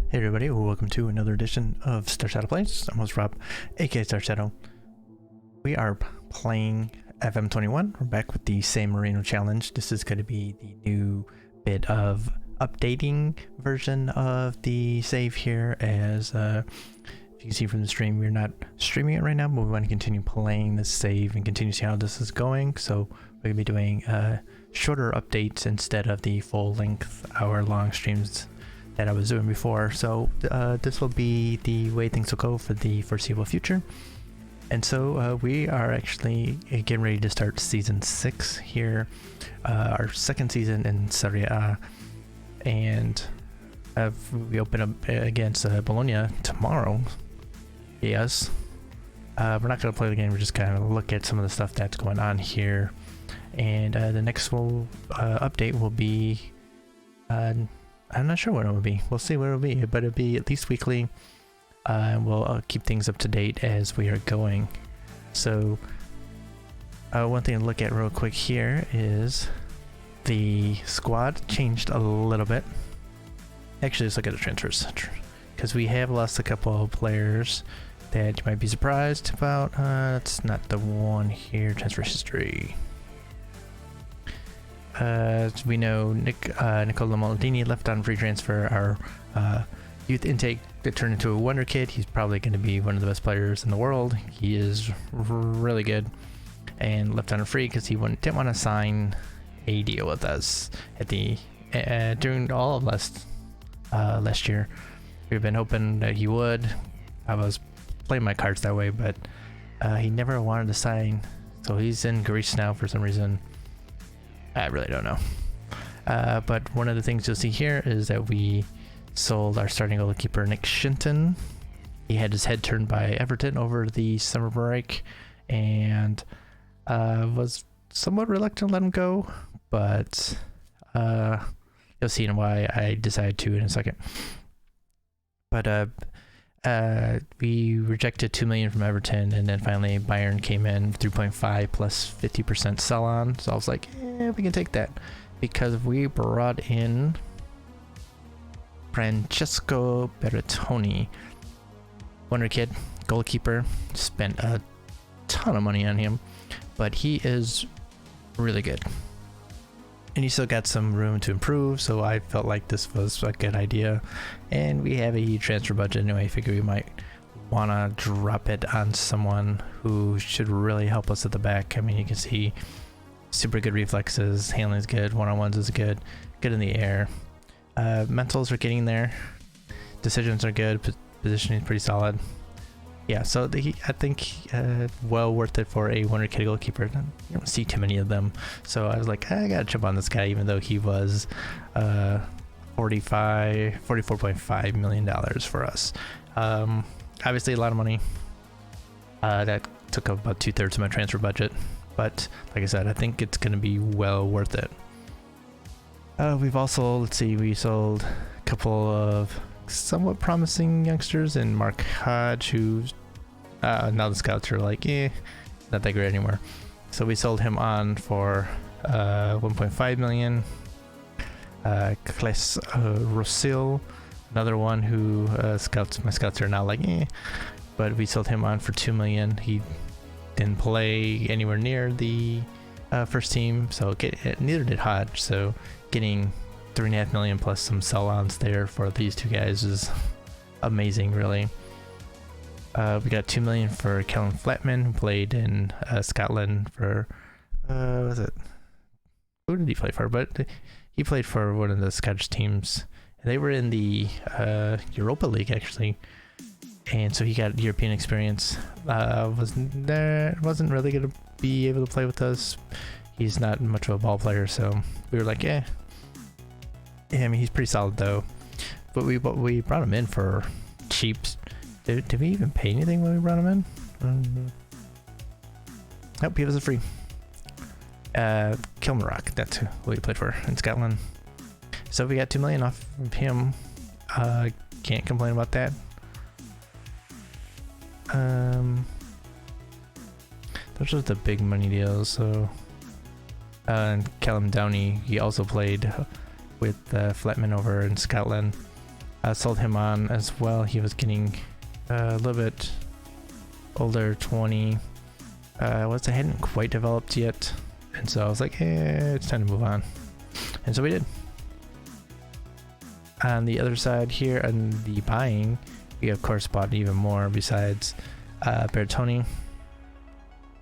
Hey everybody, welcome to another edition of Star Shadow Plays. I'm host Rob, aka Star Shadow. We are playing FM21. We're back with the San Marino challenge. This is going to be the new bit of updating version of the save here, as if you can see from the stream, we're not streaming it right now, but we want to continue playing the save and continue to see how this is going. So we're going to be doing shorter updates instead of the full-length hour-long streams that I was doing before. So this will be the way things will go for the foreseeable future. And so we are actually getting ready to start season 6 here, our second season in Serie A, and we open up against Bologna tomorrow. Yes, we're not going to play the game, we're just kind of look at some of the stuff that's going on here. And the next update will be I'm not sure what it will be. We'll see what it will be, but it'll be at least weekly. And we'll keep things up to date as we are going. So one thing to look at real quick here is the squad changed a little bit. Actually, let's look at the transfers, because we have lost a couple of players that you might be surprised about. That's not the one here. Transfer history. As we know, Nicola Maldini left on free transfer. Our youth intake that turned into a wonder kid. He's probably going to be one of the best players in the world. He is really good, and left on a free because he didn't want to sign a deal with us at the during all of last year. We've been hoping that he would. I was playing my cards that way, but he never wanted to sign. So he's in Greece now for some reason. I really don't know. But one of the things you'll see here is that we sold our starting goalkeeper, Nick Shinton. He had his head turned by Everton over the summer break, and was somewhat reluctant to let him go, but you'll see why I decided to in a second. But we rejected 2 million from Everton, and then finally Bayern came in 3.5 plus 50% sell on. So I was like, we can take that, because we brought in Francesco Bertoni, wonder kid, goalkeeper. Spent a ton of money on him, but he is really good, and he still got some room to improve. So I felt like this was a good idea, and we have a huge transfer budget anyway. I figure we might want to drop it on someone who should really help us at the back. I mean, you can see super good reflexes, handling is good, one-on-ones is good in the air. Mentals are getting there, decisions are good, positioning is pretty solid. Yeah, so I think well worth it for a wonder kid goalkeeper. You don't see too many of them, so I was like, I gotta jump on this guy, even though he was $44.5 million for us. Obviously a lot of money. That took up about 2/3 of my transfer budget, but like I said, I think it's gonna be well worth it. We've also, we sold a couple of somewhat promising youngsters, and Mark Hodge, who's now the scouts are like, not that great anymore. So we sold him on for 1.5 million. Kles Rosil, another one who my scouts are now like, but we sold him on for 2 million. He didn't play anywhere near the first team, so neither did Hodge. So getting 3.5 million plus some sell-ons there for these two guys is amazing, really. We got 2 million for Kellen Flatman, who played in Scotland for was it, who did he play for? But he played for one of the Scottish teams. They were in the Europa League actually, and so he got European experience. Wasn't really gonna be able to play with us. He's not much of a ball player, so we were like, yeah, I mean, he's pretty solid though. But we brought him in for cheap. Did we even pay anything when we brought him in? Nope, he was a free. Kilmarnock, that's who he played for in Scotland. So we got 2 million off of him. Can't complain about that. Those are the big money deals. So and Callum Downey, he also played with Fletman over in Scotland. I sold him on as well. He was getting a little bit older, 20. Hadn't quite developed yet, and so I was like, it's time to move on, and so we did. On the other side here, on the buying, we of course bought even more besides Bertoni.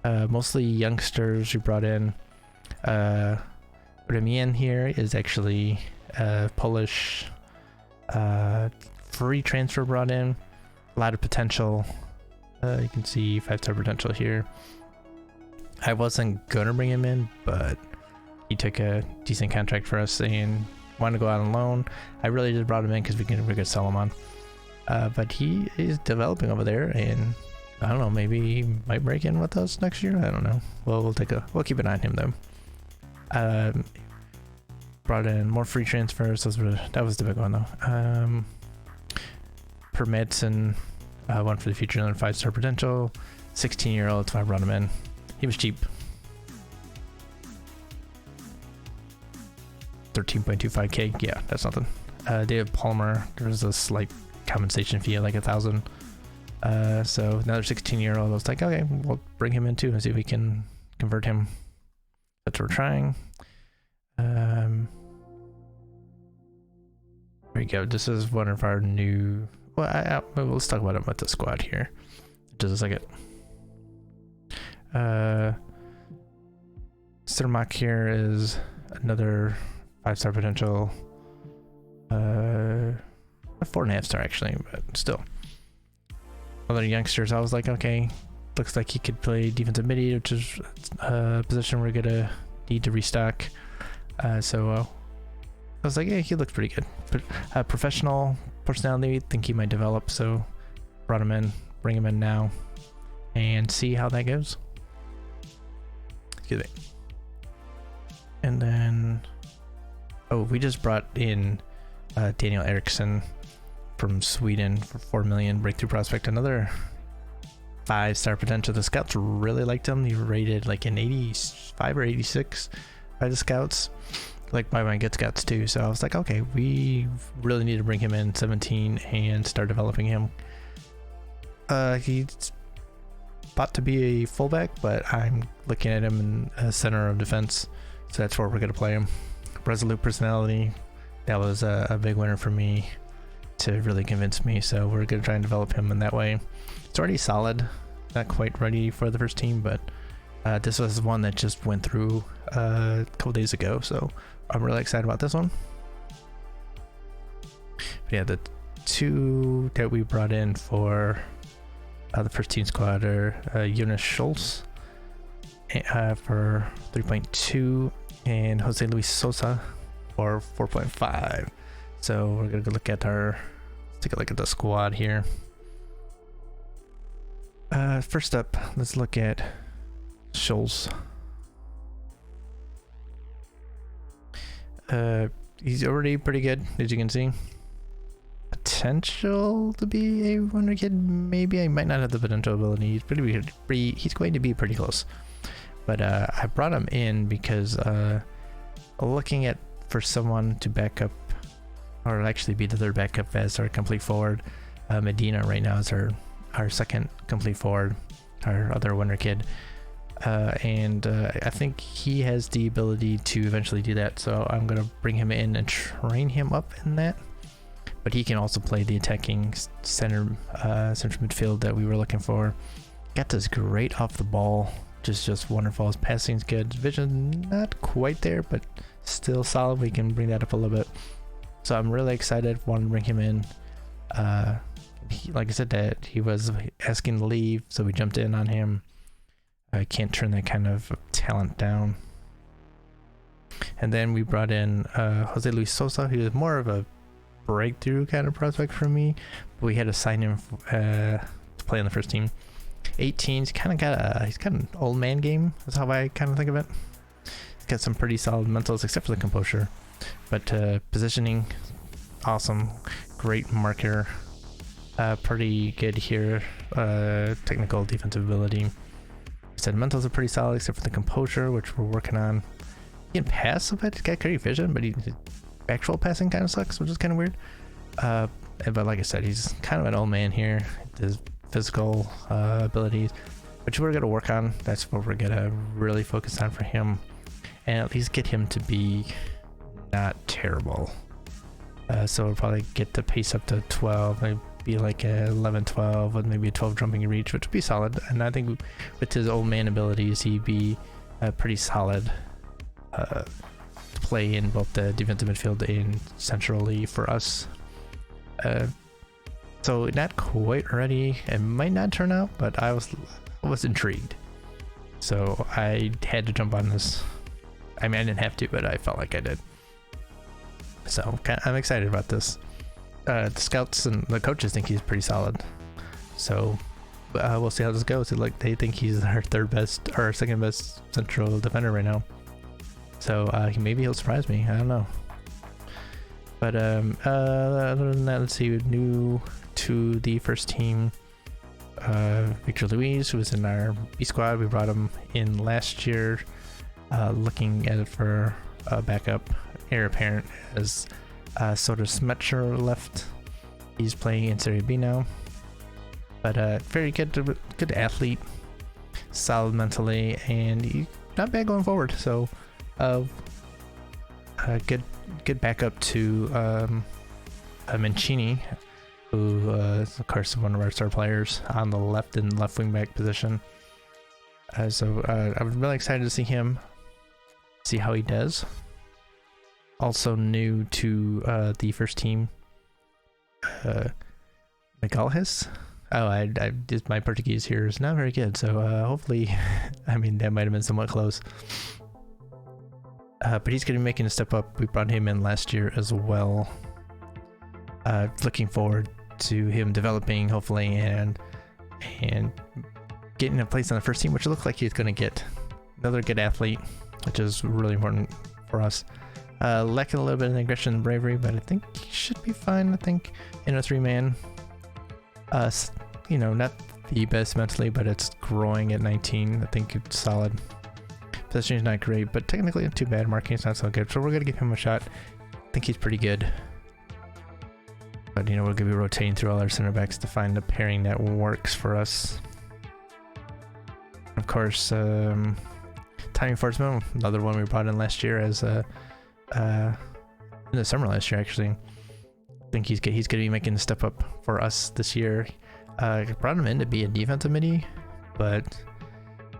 Mostly youngsters we brought in. Remian here is actually Polish, free transfer brought in. A lot of potential. You can see 5-star potential here. I wasn't gonna bring him in, but he took a decent contract for us and wanted to go out on loan. I really just brought him in because we could sell him on. But he is developing over there, and I don't know, maybe he might break in with us next year. I don't know. Well, we'll keep an eye on him though. Brought in more free transfers. That was the big one though. Permits and one for the future, another 5-star potential. 16-year-old, so I brought him in. He was cheap. 13.25k. Yeah, that's nothing. David Palmer, there was a slight compensation fee of like 1,000. So another 16-year-old. I was like, okay, we'll bring him in too and see if we can convert him. That's what we're trying. There we go. This is one of our new. Well, let's talk about him with the squad here. Just a second. Sturmak here is another 5-star potential. 4.5-star actually, but still. Other youngsters, I was like, okay, looks like he could play defensive midi, which is a position we're gonna need to restock. So I was like, yeah, he looks pretty good. But professional personality, think he might develop, so brought him in, bring him in now, and see how that goes. Excuse me. And then, we just brought in Daniel Eriksson from Sweden for 4 million, breakthrough prospect, another 5-star potential. The scouts really liked him. He rated like an 85 or 86 by the scouts, like by my good scouts too. So I was like, okay, we really need to bring him in 17 and start developing him. He's about to be a fullback, but I'm looking at him in a center of defense, so that's where we're gonna play him. Resolute personality, that was a big winner for me to really convince me, so we're gonna try and develop him in that way. It's already solid, not quite ready for the first team, but this was one that just went through a couple days ago, so I'm really excited about this one. But yeah, the two that we brought in for the first team squad are Jonas Schultz for 3.2 and Jose Luis Sosa for 4.5. So we're gonna go look at let's take a look at the squad here. First up, let's look at Schultz. He's already pretty good, as you can see. Potential to be a wonder kid, maybe. I might not have the potential ability. He's he's going to be pretty close. But I brought him in because looking at for someone to back up, or actually be the third backup as our complete forward. Medina right now is our second complete forward, our other wonder kid. And I think he has the ability to eventually do that, so I'm gonna bring him in and train him up in that. But he can also play the attacking center midfield that we were looking for. Got this great off the ball, just wonderful. His passing's good, his vision not quite there, but still solid. We can bring that up a little bit. So I'm really excited. Wanted to bring him in. Like I said, that he was asking to leave, so we jumped in on him. I can't turn that kind of talent down. And then we brought in Jose Luis Sosa, who is more of a breakthrough kind of prospect for me, but we had to sign him to play on the first team. 18, he's got an old man game. That's how I kind of think of it. He's got some pretty solid mentals, except for the composure, but positioning, awesome, great marker, pretty good here. Technical defensive ability. I said mentals are pretty solid, except for the composure, which we're working on. He can pass a bit. He's got great vision, but his actual passing kind of sucks, which is kind of weird. But like I said, he's kind of an old man here. His physical abilities, which we're gonna work on. That's what we're gonna really focus on for him, and at least get him to be not terrible. So we'll probably get the pace up to 12, maybe like a 11, 12, with maybe a 12 jumping reach, which would be solid. And I think with his old man abilities, he'd be pretty solid to play in both the defensive midfield and centrally for us. So not quite ready. It might not turn out, but I was intrigued. So I had to jump on this. I mean, I didn't have to, but I felt like I did. So I'm excited about this. The scouts and the coaches think he's pretty solid. So we'll see how this goes. Like, they think he's our third best or second best central defender right now. So maybe he'll surprise me. I don't know. But other than that, let's see. New to the first team, Victor Luis, who was in our B squad. We brought him in last year, looking at it for a backup. Heir apparent as Soda Smetcher left. He's playing in Serie B now. But very good athlete, solid mentally, and he's not bad going forward. So good backup to Mancini, who is of course one of our star players on the left and left wing back position. So I'm really excited to see him, see how he does. Also new to the first team, Magalhaes. Oh, just my Portuguese here is not very good, so hopefully, I mean, that might have been somewhat close. But he's going to be making a step up. We brought him in last year as well. Looking forward to him developing, hopefully, and getting a place on the first team, which looks like he's going to get. Another good athlete, which is really important for us. Lacking a little bit of aggression and bravery, but I think he should be fine. I think in a 3-man, you know, not the best mentally, but it's growing at 19. I think it's solid. Positioning is not great, but technically not too bad. Marking is not so good, so we're gonna give him a shot. I think he's pretty good. But you know, we're gonna be rotating through all our center backs to find a pairing that works for us. Of course, Tommy Forsman, another one we brought in last year as in the summer last year, actually. I think he's going to be making a step up for us this year. Brought him in to be a defensive midi, but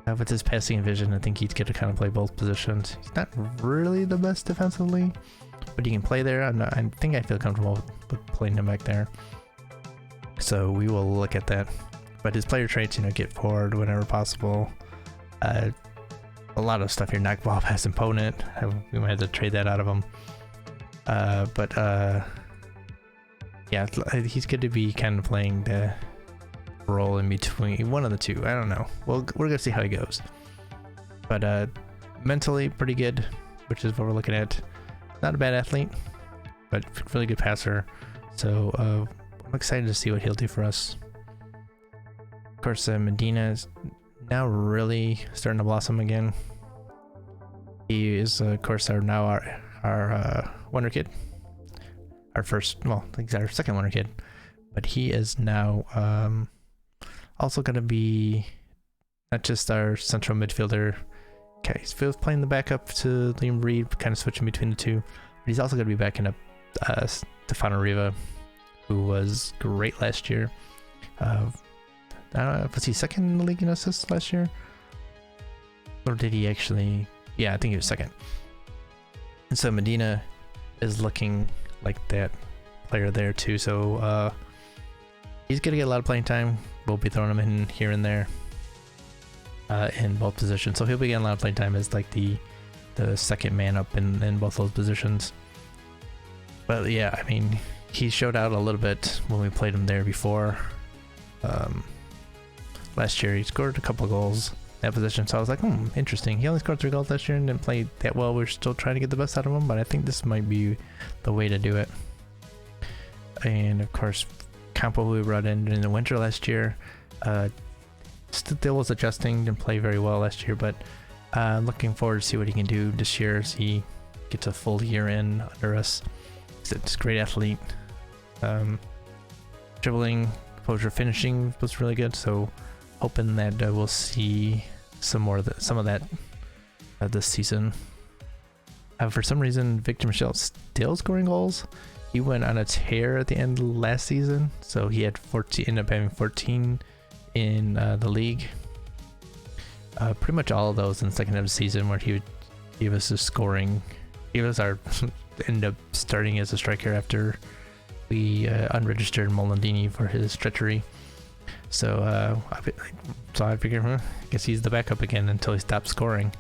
with his passing vision, I think he's going to kind of play both positions. He's not really the best defensively, but he can play there. I think I feel comfortable with playing him back there. So we will look at that. But his player traits, you know, get forward whenever possible. A lot of stuff here, knock ball past opponent. We might have to trade that out of him. Yeah, he's good to be kind of playing the role in between one of the two. I don't know. Well, we're gonna see how he goes. But mentally pretty good, which is what we're looking at. Not a bad athlete, but really good passer. So I'm excited to see what he'll do for us. Of course, Medina is now really starting to blossom again. He is, of course, our wonder kid. Our first, well, he's our second wonder kid, but he is now also going to be not just our central midfielder. Okay, he's playing the backup to Liam Reed, kind of switching between the two. But he's also going to be backing up Stefano Riva, who was great last year. I don't know, was he second in the league in assists last year? Or did he actually? Yeah, I think he was second. And so Medina is looking like that player there too. So he's going to get a lot of playing time. We'll be throwing him in here and there in both positions. So he'll be getting a lot of playing time as like the second man up in both those positions. But yeah, I mean, he showed out a little bit when we played him there before. Last year he scored a couple of goals in that position, so I was like, interesting. He only scored 3 goals last year and didn't play that well. We're still trying to get the best out of him, but I think this might be the way to do it. And of course, Campo, who we brought in the winter last year, still was adjusting, didn't play very well last year, but looking forward to see what he can do this year as he gets a full year in under us. He's a great athlete. dribbling, composure, finishing was really good. So hoping that we'll see some of that this season. For some reason, Victor Michel's still scoring goals. He went on a tear at the end of last season, so he had 14. Ended up having 14 in the league. Pretty much all of those in the second half of the season, where he would give us a scoring. He was our ended up starting as a striker after we unregistered Molandini for his treachery. So I figured, I guess he's the backup again until he stops scoring.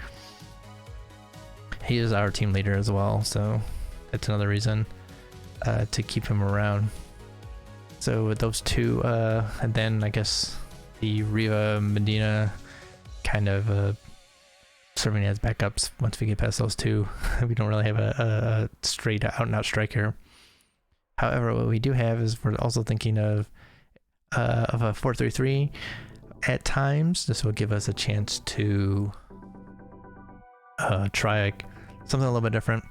He is our team leader as well, so that's another reason to keep him around. So with those two, and then I guess the Riva Medina kind of serving as backups once we get past those two. We don't really have a straight out-and-out striker. However, what we do have is we're also thinking of a 4-3-3 at times. This will give us a chance to try something a little bit different.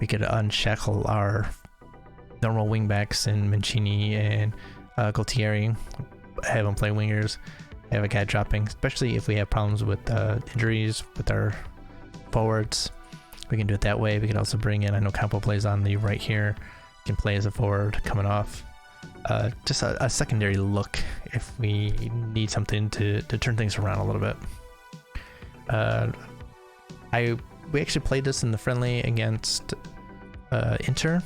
We could unshackle our normal wingbacks in Mancini and Gualtieri, have them play wingers, have a guy dropping, especially if we have problems with injuries with our forwards. We can do it that way. We can also bring in, I know Campo plays on the right here, can play as a forward coming off. Just a secondary look if we need something to turn things around a little bit. We actually played this in the friendly against Inter.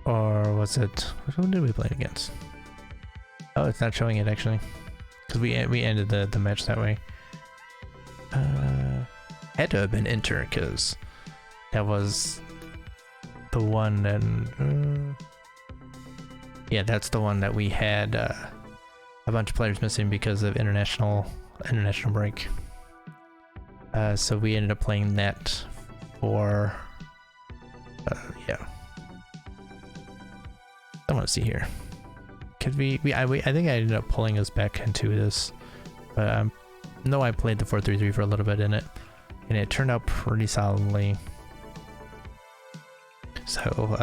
Or was it? Who did we play against? Oh, it's not showing it actually, because we ended the match that way. Had to have been Inter, because that was the one that. Yeah, that's the one that we had a bunch of players missing because of international break. So we ended up playing that for. Yeah. I want to see here. Could I think I ended up pulling us back into this, but no, I played the 4-3-3 for a little bit in it, and it turned out pretty solidly. So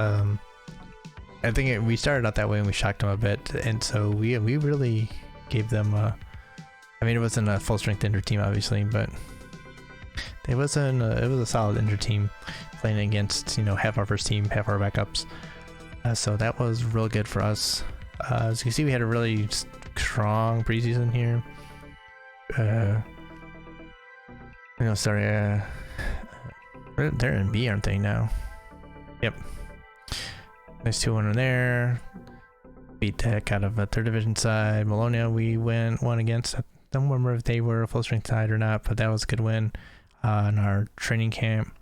I think we started out that way and we shocked them a bit, and so we really gave them I mean, it wasn't a full strength Inter team obviously, but it was a solid Inter team playing against, half our first team, half our backups. So that was real good for us. As you can see, we had a really strong preseason here. They're in B, aren't they now? Yep. Nice 2-1 there. Beat the heck out of a third division side. Bologna, we won against. I don't remember if they were a full strength side or not, but that was a good win in our training camp.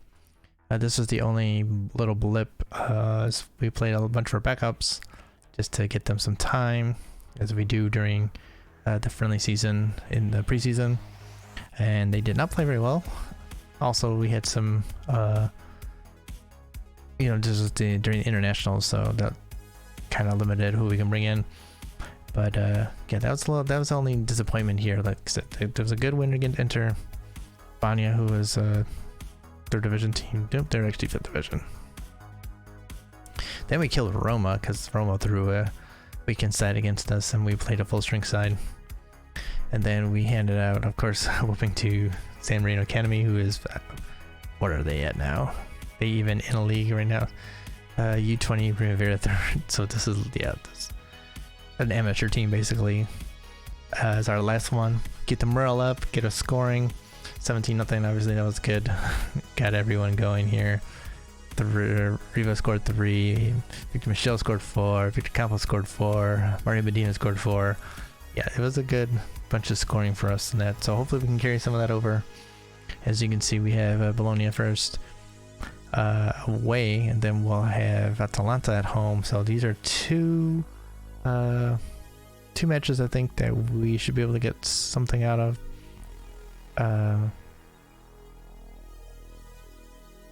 This was the only little blip as we played a bunch of our backups just to get them some time, as we do during the friendly season in the preseason, and they did not play very well. Also, we had some just during the internationals, so that kind of limited who we can bring in. But yeah, that was the only disappointment here. Like I said, there was a good win against Inter. Banya, who was third division team. Nope, they're actually fifth division. Then we killed Roma because Roma threw a weekend side against us, and we played a full strength side. And then we handed out, of course, whooping to San Marino Academy, who is, what are they at now? They even in a league right now. U20 Primavera third. So this is this an amateur team basically. As our last one, get the morale up, get us scoring. 17-0, obviously that was good. Got everyone going here. Riva scored 3, Victor Michel scored 4, Victor Campos scored 4, Mario Medina scored 4. Yeah, it was a good bunch of scoring for us in that, so hopefully we can carry some of that over. As you can see, we have Bologna first away, and then we'll have Atalanta at home. So these are two matches I think that we should be able to get something out of.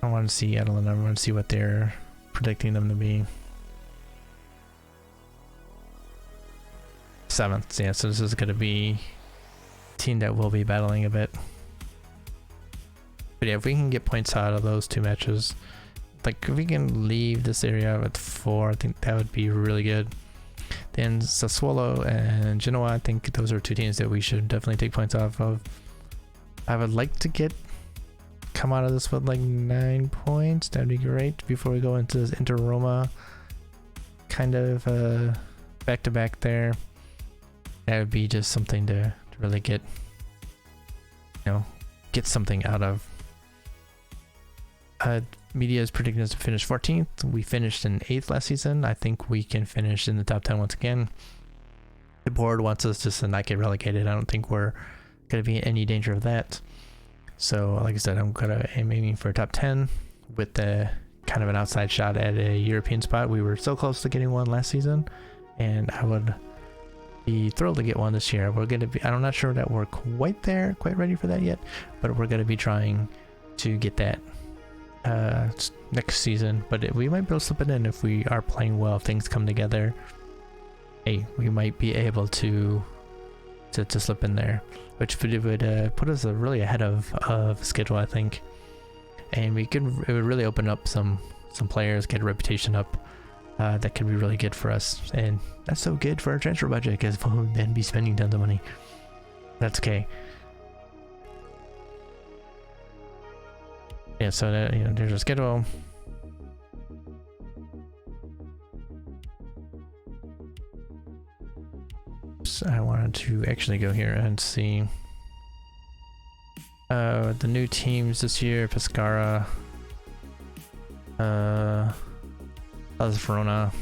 I want to see Atalanta. I want to see what they're predicting them to be. 7th, yeah, so this is going to be a team that will be battling a bit. But yeah, if we can get points out of those two matches, like if we can leave this area at 4, I think that would be really good. Then Sassuolo and Genoa, I think those are 2 teams that we should definitely take points off of. I would like to come out of this with like 9 points. That'd be great before we go into this Inter Roma kind of back to back there. That would be just something to really get something out of. Media is predicting us to finish 14th. We finished in 8th last season. I think we can finish in the top 10 once again. The board wants us just to not get relegated. I don't think we're going to be in any danger of that. So like I said, I'm aiming for top 10 with the kind of an outside shot at a European spot. We were so close to getting one last season, and I would be thrilled to get one this year. I'm not sure that we're quite ready for that yet, but we're going to be trying to get that next season. But we might be able to slip it in if we are playing well, if things come together. Hey, we might be able to slip in there, which would put us really ahead of schedule, I think. And it would really open up some players, get a reputation up. That could be really good for us, and that's so good for our transfer budget because we'll then be spending tons of money. That's okay. Yeah, so that, there's a schedule. So I wanted to actually go here and see the new teams this year. Pescara, Verona,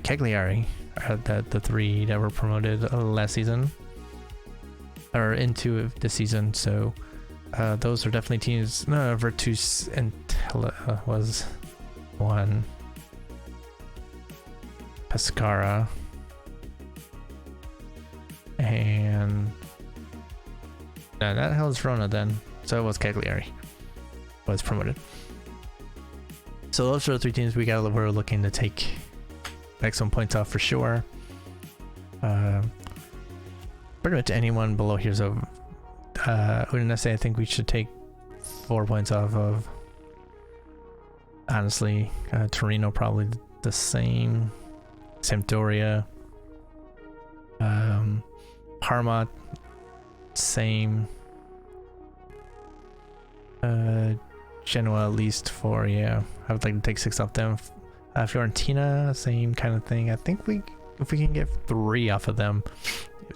Cagliari are the 3 that were promoted last season, or into this season. So those are definitely teams. No, Virtus and was one. Pescara and that hell's Verona then. So it was Cagliari was promoted. So those are the 3 teams we're looking to take maximum points off for sure. Pretty much anyone below here. So Udinese, I think we should take 4 points off of. Honestly, Torino probably the same. Sampdoria, Parma, same. Genoa at least 4, yeah. I would like to take 6 off them. Fiorentina, same kind of thing. I think if we can get 3 off of them,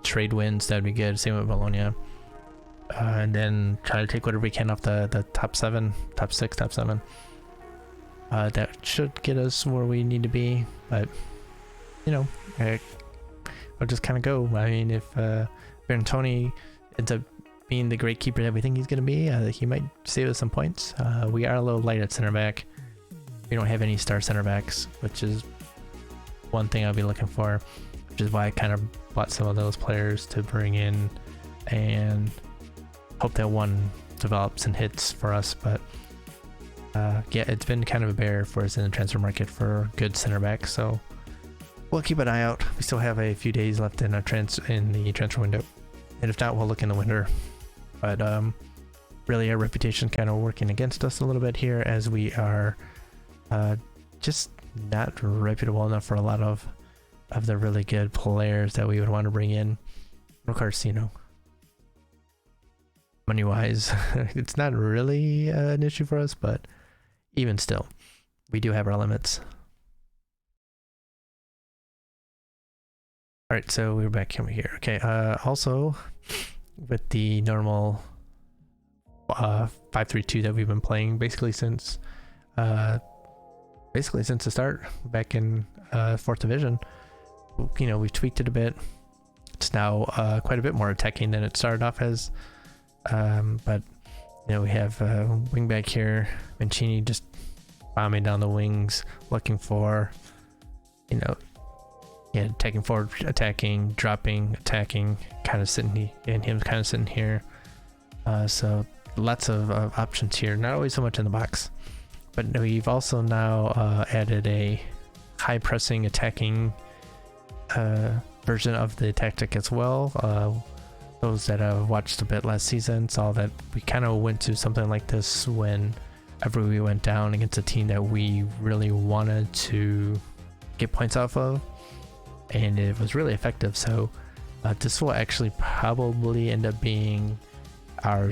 trade wins, that'd be good. Same with Bologna. And then try to take whatever we can off the top 7, top 6, top 7. That should get us where we need to be, but we'll just kind of go. I mean, if Bertoni ends up being the great keeper that we think he's going to be, he might save us some points. We are a little light at center back. We don't have any star center backs, which is one thing I'll be looking for, which is why I kind of bought some of those players to bring in and hope that one develops and hits for us. But yeah, it's been kind of a bear for us in the transfer market for good center backs, so we'll keep an eye out. We still have a few days left in the transfer window, and if not, we'll look in the winter. But really, our reputation kind of working against us a little bit here, as we are just not reputable enough for a lot of the really good players that we would want to bring in. Of course, money-wise, it's not really an issue for us, but even still, we do have our limits. All right, so we're back here. Okay, also with the normal 5-3-2 that we've been playing basically since the start, back in 4th division, we've tweaked it a bit. It's now quite a bit more attacking than it started off as, but we have wing back here, Mancini just bombing down the wings, looking for taking forward, attacking, dropping, attacking, kind of sitting, and him kind of sitting here. So lots of options here, not always so much in the box, but we've also now added a high pressing, attacking version of the tactic as well. Those that have watched a bit last season saw that we kind of went to something like this when after we went down against a team that we really wanted to get points off of, and it was really effective. So this will actually probably end up being our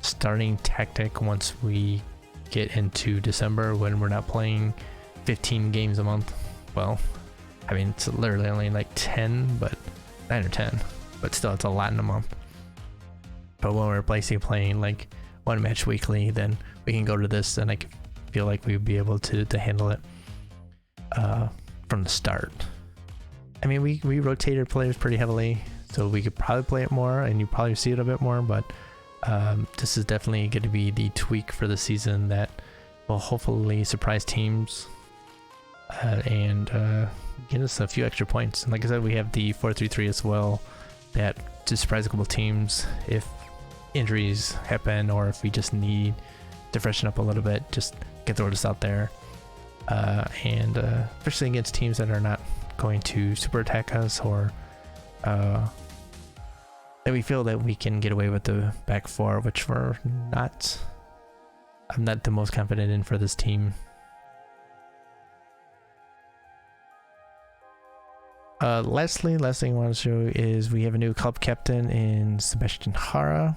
starting tactic once we get into December, when we're not playing 15 games a month. Well, I mean, it's literally only like 10, but 9 or 10, but still it's a lot in a month. But when we're basically playing like one match weekly, then we can go to this, and I feel like we'd be able to handle it from the start. I mean, we rotated players pretty heavily, so we could probably play it more, and you probably see it a bit more, but this is definitely going to be the tweak for the season that will hopefully surprise teams and get us a few extra points. And like I said, we have the 4-3-3 as well, that to surprise a couple teams if injuries happen, or if we just need to freshen up a little bit, just get throw this out there. And especially against teams that are not going to super attack us, or that we feel that we can get away with the back four, which I'm not the most confident in for this team. Last thing I want to show is we have a new club captain in Sebastian Hara,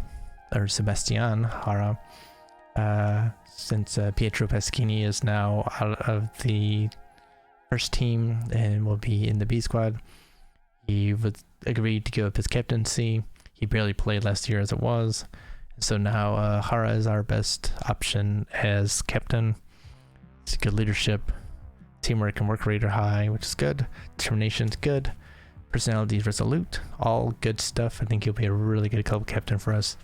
since Pietro Paschini is now out of the first team and will be in the B squad. He would agreed to give up his captaincy. He barely played last year as it was, so now Hara is our best option as captain. It's good leadership, teamwork and work rate are high, which is good. Determination's good. Personality is resolute. All good stuff. I think he'll be a really good club captain for us.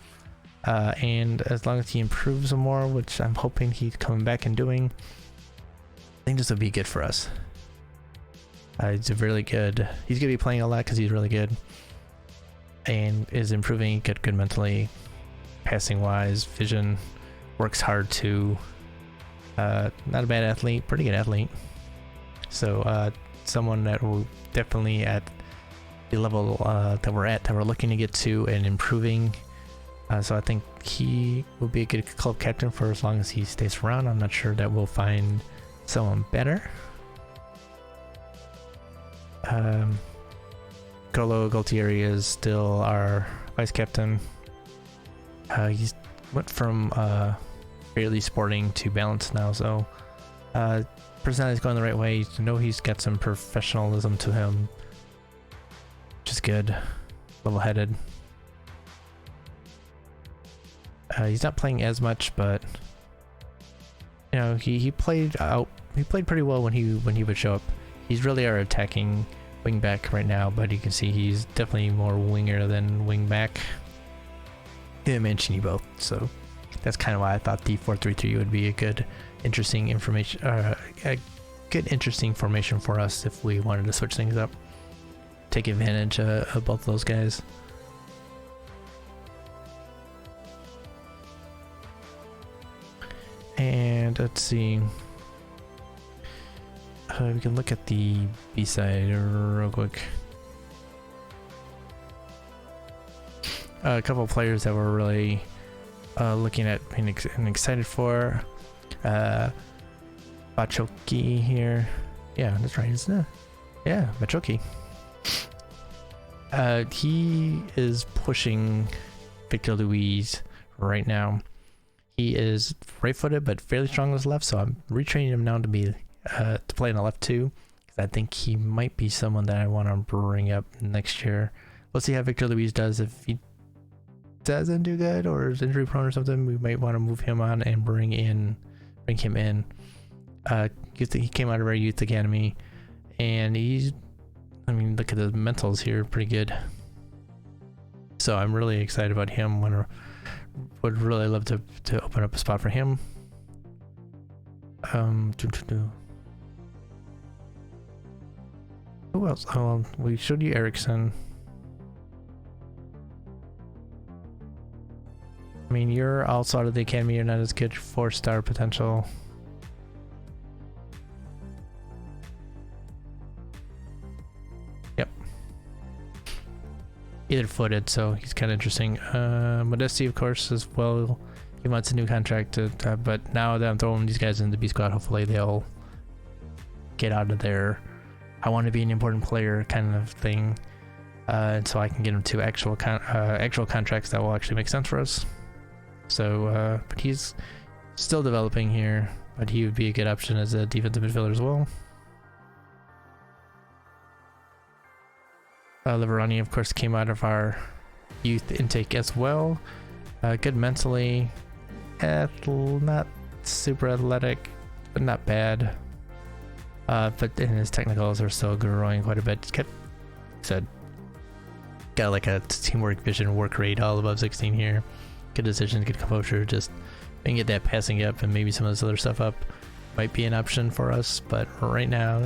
And as long as he improves more, which I'm hoping he's coming back and doing, I think this will be good for us. He's really good. He's going to be playing a lot because he's really good. And is improving, good mentally, passing wise, vision, works hard too. Not a bad athlete, pretty good athlete. So someone that will definitely at the level that we're looking to get to and improving. So I think he will be a good club captain for as long as he stays around. I'm not sure that we'll find someone better. Carlo Gualtieri is still our vice captain. He's went from fairly sporting to balanced now, so personality is going the right way. You know, he's got some professionalism to him, which is good. Level-headed. He's not playing as much, but you know, he played pretty well when he would show up. He's really our attacking wing back right now, but you can see he's definitely more winger than wing back. Him and Mancini both, so that's kind of why I thought the 4-3-3 would be a good, interesting interesting formation for us if we wanted to switch things up, take advantage of both of those guys. And let's see. We can look at the B side real quick. A couple of players that we're really looking at and excited for. Bachoki here. Yeah, that's right, isn't it? Yeah, Bachoki. He is pushing Victor Luis right now. He is right-footed but fairly strong on his left, so I'm retraining him now to be to play on the left too, because I think he might be someone that I want to bring up next year. We'll see how Victor Luis does. If he doesn't do good or is injury prone or something, we might want to move him on and bring him in. He came out of our youth academy, and look at the mentals here, pretty good. So I'm really excited about him. Would really love to open up a spot for him. Who else? Oh, we showed you Eriksson. I mean, you're also out of the academy. You're not as good. 4-star potential. Yep. Either footed, so he's kind of interesting. Modesti, of course, as well. he wants a new contract. But now that I'm throwing these guys in the B squad, hopefully they'll get out of their I want to be an important player kind of thing, and so I can get him to actual contracts that will actually make sense for us. So, but he's still developing here, but he would be a good option as a defensive midfielder as well. Liverani, of course, came out of our youth intake as well. Good mentally, not super athletic, but not bad. But in his technicals are still growing quite a bit. Got like a teamwork vision, work rate all above 16 here. Good decisions, good composure. Just we can get that passing up and maybe some of this other stuff up. Might be an option for us, but right now,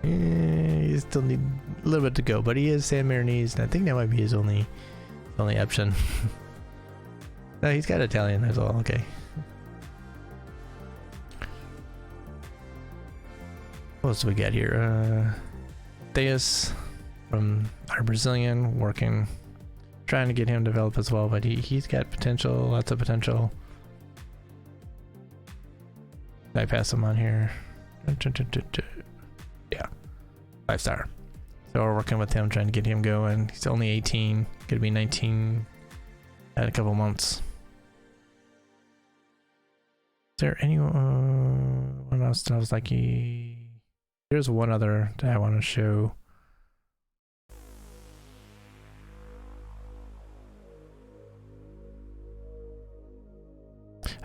you still need a little bit to go. But he is San Marinese, and I think that might be his only option. No, he's got Italian as well. Okay. What else do we got here? Theus from our Brazilian, trying to get him developed as well, but he's got potential, lots of potential. I pass him on here. Yeah, 5-star. So we're working with him, trying to get him going. He's only 18, gonna be 19 in a couple months. Is there anyone else that I was like, here's one other that I want to show.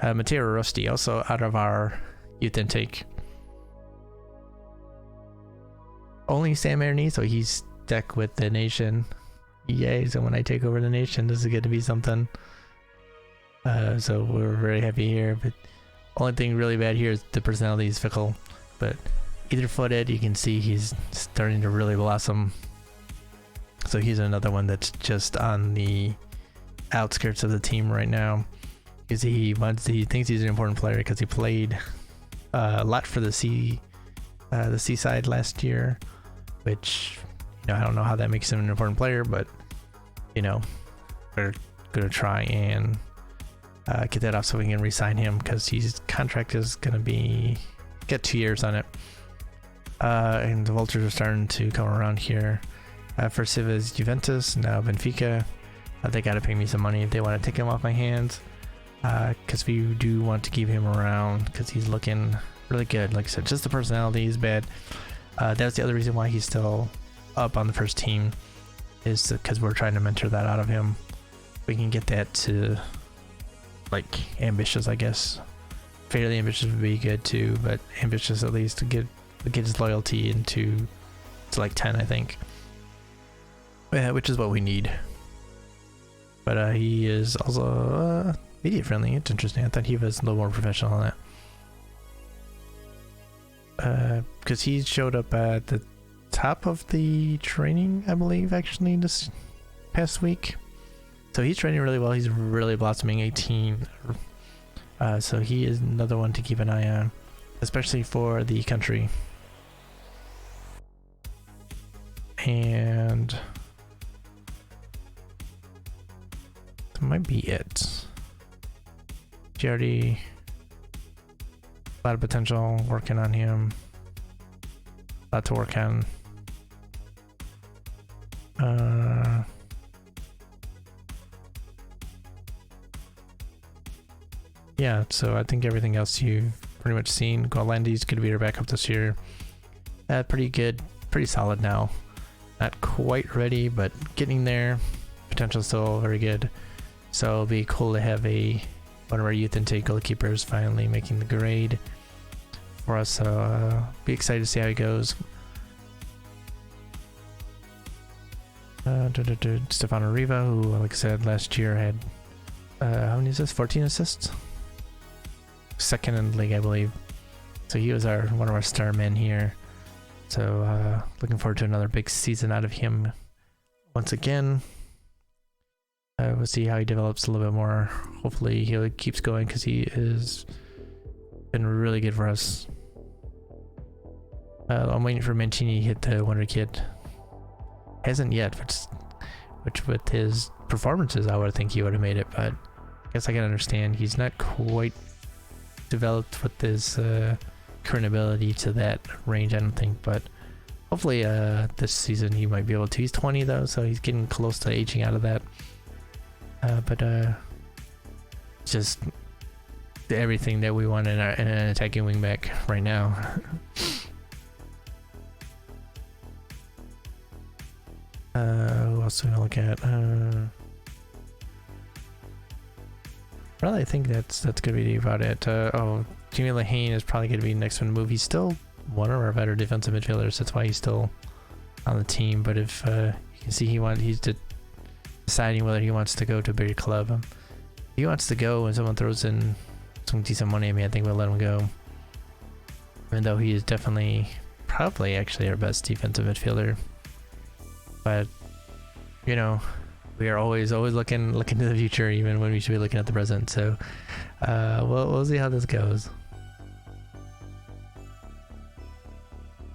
Matteo Rosti, also out of our youth intake. Only San Marino, so he's stuck with the nation. Yay, so when I take over the nation, this is going to be something. So we're very happy here, but only thing really bad here is the personality is fickle. But either footed, you can see he's starting to really blossom. So he's another one that's just on the outskirts of the team right now. Because he thinks he's an important player because he played a lot for the Seaside last year, which, you know, I don't know how that makes him an important player, but, you know, we're gonna try and get that off so we can re-sign him because his contract is gonna get 2 years on it. And the Vultures are starting to come around here. First it was Juventus, now Benfica. They gotta pay me some money if they want to take him off my hands. Because we do want to keep him around because he's looking really good. Like I said, just the personality is bad. That's the other reason why he's still up on the first team, is because we're trying to mentor that out of him. We can get that to like ambitious, I guess. Fairly ambitious would be good too, but ambitious at least to get his loyalty into like 10, I think. Yeah, which is what we need. But he is also media friendly. It's interesting. I thought he was a little more professional on that. Because he showed up at the top of the training, I believe, actually, this past week. So he's training really well. He's really blossoming, 18. So he is another one to keep an eye on, especially for the country. And that might be it. Giardi, a lot of potential, working on him. A lot to work on. Yeah, so I think everything else you've pretty much seen. Golandi's going to be our backup this year. Pretty good, pretty solid now. Not quite ready, but getting there. Potential still very good. So it'll be cool to have one of our youth intake goalkeepers finally making the grade for us. So be excited to see how he goes. Stefano Riva, who, like I said, last year had how many assists? 14 assists. Second in the league, I believe. So he was one of our star men here. So looking forward to another big season out of him once again. We'll see how he develops a little bit more. Hopefully he keeps going because he has been really good for us. I'm waiting for Mancini to hit the Wonder Kid. Hasn't yet, which with his performances I would think he would have made it, but guess I can understand he's not quite developed with his current ability to that range, I don't think, but hopefully this season he might be able to. He's 20 though, so he's getting close to aging out of that. But just everything that we want in an attacking wingback right now. Who else do we look at? Really, I think that's gonna be about it. Oh, Jimmy Lahane is probably gonna be next one to move. He's still one of our better defensive midfielders. That's why he's still on the team. But if you can see, he's deciding whether he wants to go to a bigger club. If he wants to go and someone throws in some decent money at me, I think we'll let him go. Even though he is definitely, probably actually our best defensive midfielder. But you know, we are always looking to the future, even when we should be looking at the present. So we'll see how this goes.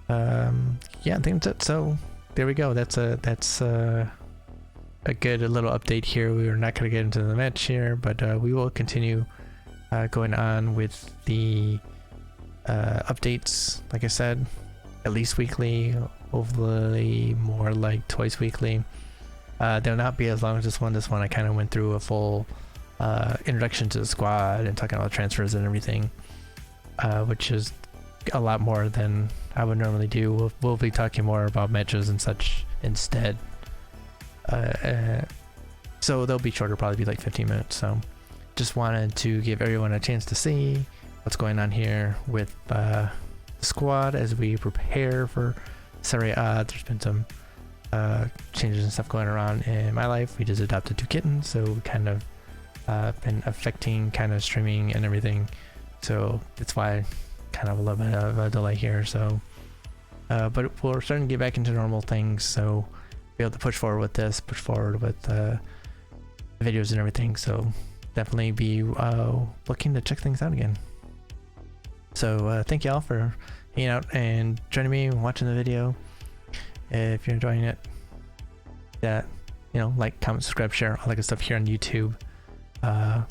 Yeah, I think that's it. So there we go. That's a good little update here. We are not going to get into the match here, but we will continue going on with the updates. Like I said, at least weekly, hopefully more like twice weekly. They'll not be as long as this one. This one I kind of went through a full introduction to the squad and talking about transfers and everything, which is a lot more than I would normally do. We'll be talking more about matches and such instead. So they'll be shorter, probably be like 15 minutes. So just wanted to give everyone a chance to see what's going on here with the squad as we prepare for Serie A. There's been some changes and stuff going around in my life. We just adopted 2 kittens, so we kind of been affecting kind of streaming and everything. So that's why kind of a little bit of a delay here. So but we're starting to get back into normal things, so be able to push forward with this, push forward with videos and everything. So definitely be looking to check things out again. So thank y'all for hanging out and joining me and watching the video. If you're enjoying it, you know, like, comment, subscribe, share, all that good stuff here on YouTube. Follow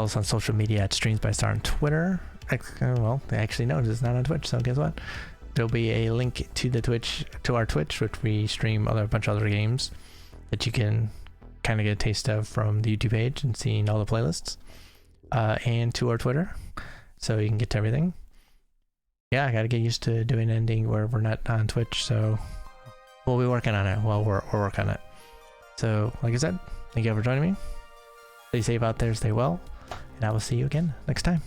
us on social media at Streams by Star on Twitter. Well, actually no, it's not on Twitch, so guess what? There'll be a link to the our Twitch, which we stream a bunch of other games that you can kind of get a taste of from the YouTube page and seeing all the playlists, and to our Twitter, so you can get to everything. Yeah, I gotta get used to doing an ending where we're not on Twitch, so we'll be working on it. Well, we're working on it. So, like I said, thank you all for joining me. Stay safe out there, stay well, and I will see you again next time.